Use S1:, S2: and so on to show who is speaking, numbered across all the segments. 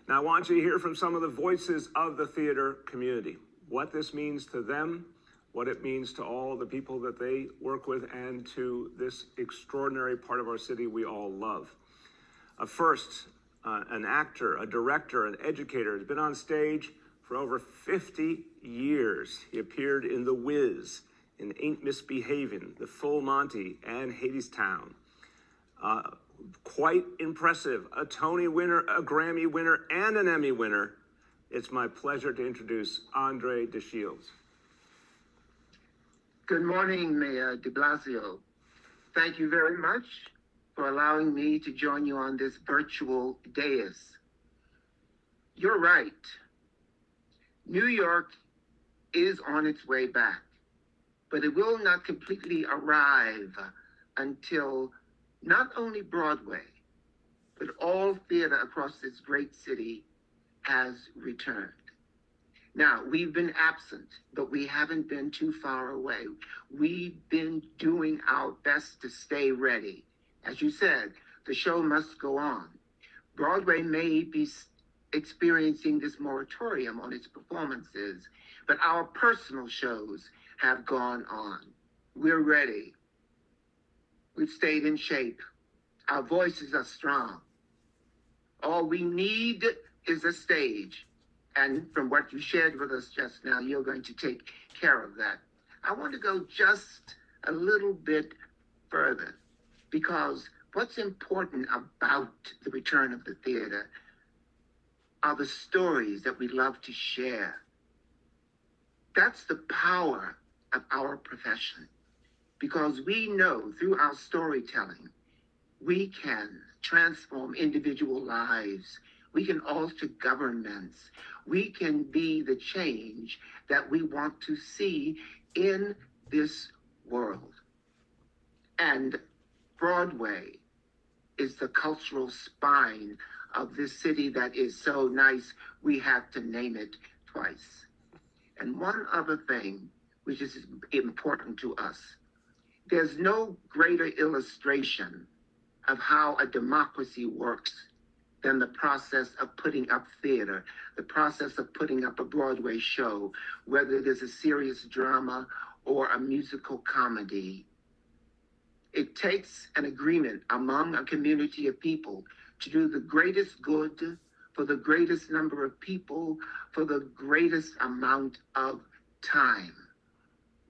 S1: Now, I want you to hear from some of the voices of the theater community, what this means to them, what it means to all the people that they work with, and to this extraordinary part of our city we all love. First, an actor, a director, an educator, has been on stage for over 50 years. He appeared in The Wiz, in Ain't Misbehavin', The Full Monty, and Hadestown. Quite impressive. A Tony winner, a Grammy winner, and an Emmy winner. It's my pleasure to introduce André de Shields.
S2: Good morning, Mayor de Blasio. Thank you very much for allowing me to join you on this virtual dais. You're right. New York is on its way back, but it will not completely arrive until not only Broadway, but all theater across this great city has returned. Now, we've been absent, but we haven't been too far away. We've been doing our best to stay ready. As you said, the show must go on. Broadway may be experiencing this moratorium on its performances, but our personal shows have gone on. We're ready. We've stayed in shape. Our voices are strong. All we need is a stage. And from what you shared with us just now, you're going to take care of that. I want to go just a little bit further, because what's important about the return of the theater are the stories that we love to share. That's the power of our profession, because we know through our storytelling, we can transform individual lives. We can alter governments. We can be the change that we want to see in this world. And Broadway is the cultural spine of this city that is so nice, we have to name it twice. And one other thing, which is important to us, there's no greater illustration of how a democracy works than the process of putting up theater, the process of putting up a Broadway show, whether it is a serious drama or a musical comedy. It takes an agreement among a community of people to do the greatest good for the greatest number of people for the greatest amount of time.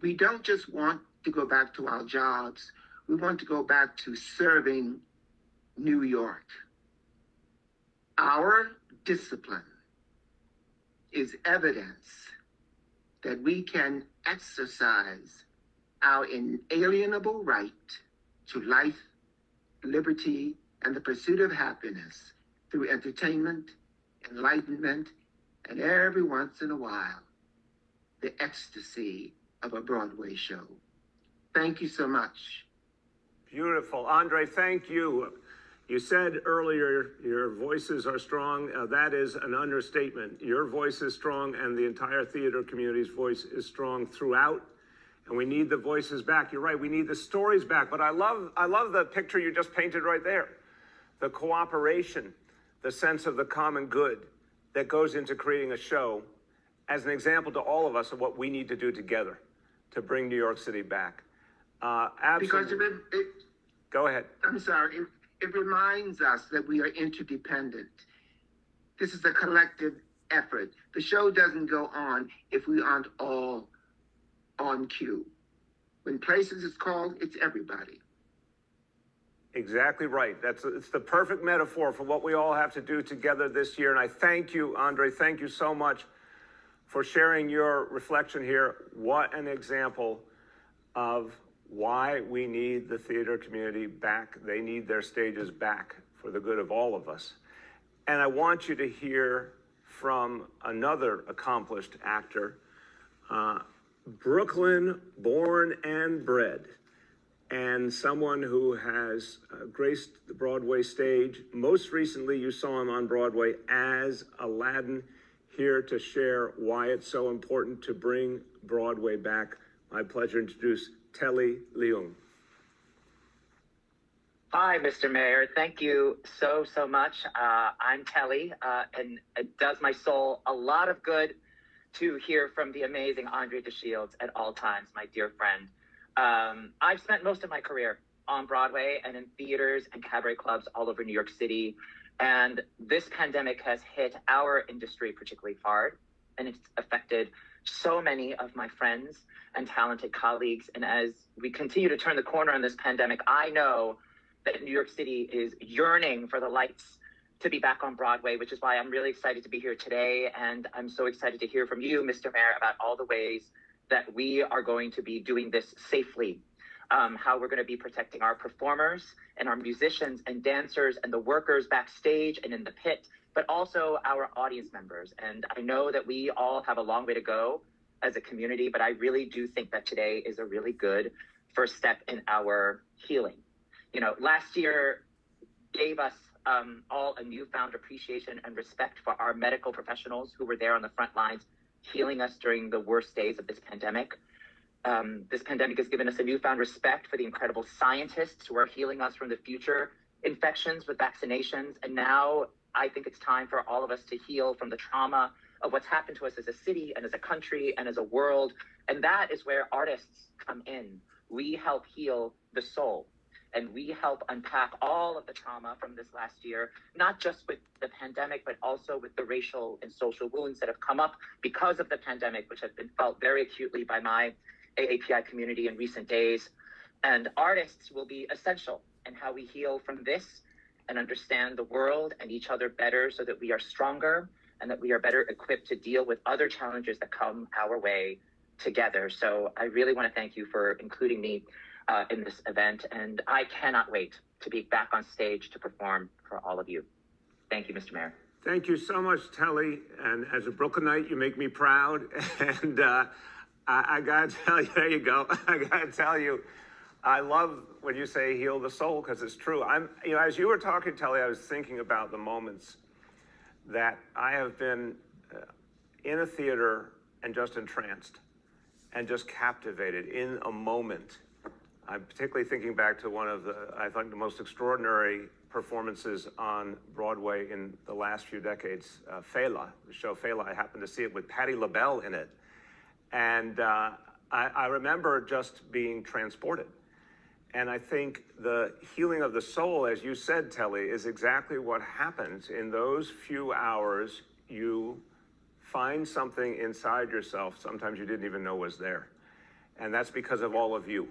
S2: We don't just want to go back to our jobs. We want to go back to serving New York. Our discipline is evidence that we can exercise our inalienable right to life, liberty, and the pursuit of happiness through entertainment, enlightenment, and every once in a while, the ecstasy of a Broadway show. Thank you so much.
S1: Beautiful. André, thank you. You said earlier your voices are strong. That is an understatement. Your voice is strong, and the entire theater community's voice is strong throughout. And we need the voices back. You're right. We need the stories back. But I love the picture you just painted right there. The cooperation, the sense of the common good that goes into creating a show as an example to all of us of what we need to do together to bring New York City back. Absolutely.
S2: Because
S1: go ahead.
S2: I'm sorry. It reminds us that we are interdependent. This is a collective effort. The show doesn't go on if we aren't all on cue. When Places is called, it's everybody.
S1: Exactly right. It's the perfect metaphor for what we all have to do together this year. And I thank you, André. Thank you so much for sharing your reflection here. What an example of why we need the theater community back. They need their stages back for the good of all of us. And I want you to hear from another accomplished actor, Brooklyn born and bred, and someone who has graced the Broadway stage. Most recently, you saw him on Broadway as Aladdin, here to share why it's so important to bring Broadway back. My pleasure to introduce Telly Leung.
S3: Hi, Mr. Mayor. Thank you so much. I'm Telly, and it does my soul a lot of good to hear from the amazing Andre DeShields at all times, my dear friend. I've spent most of my career on Broadway and in theaters and cabaret clubs all over New York City. And this pandemic has hit our industry particularly hard, and it's affected so many of my friends and talented colleagues. And as we continue to turn the corner on this pandemic, I know that New York City is yearning for the lights to be back on Broadway, which is why I'm really excited to be here today. And I'm so excited to hear from you, Mr. Mayor, about all the ways that we are going to be doing this safely, how we're going to be protecting our performers and our musicians and dancers and the workers backstage and in the pit, but also our audience members. And I know that we all have a long way to go as a community, but I really do think that today is a really good first step in our healing. You know, last year gave us all a newfound appreciation and respect for our medical professionals who were there on the front lines, healing us during the worst days of this pandemic. This pandemic has given us a newfound respect for the incredible scientists who are healing us from the future infections with vaccinations. And now I think it's time for all of us to heal from the trauma of what's happened to us as a city and as a country and as a world. And that is where artists come in. We help heal the soul. And we help unpack all of the trauma from this last year, not just with the pandemic, but also with the racial and social wounds that have come up because of the pandemic, which have been felt very acutely by my AAPI community in recent days. And artists will be essential in how we heal from this and understand the world and each other better so that we are stronger and that we are better equipped to deal with other challenges that come our way together. So I really want to thank you for including me in this event, and I cannot wait to be back on stage to perform for all of you. Thank you, Mr. Mayor.
S1: Thank you so much, Telly. And as a Brooklynite, you make me proud. And I gotta tell you, there you go. I gotta tell you, I love when you say heal the soul, because it's true. As you were talking, Telly, I was thinking about the moments that I have been in a theater and just entranced and just captivated in a moment. I'm particularly thinking back to one of I think, the most extraordinary performances on Broadway in the last few decades, Fela, the show Fela. I happened to see it with Patti LaBelle in it. And I remember just being transported. And I think the healing of the soul, as you said, Telly, is exactly what happens. In those few hours, you find something inside yourself sometimes you didn't even know was there. And that's because of all of you.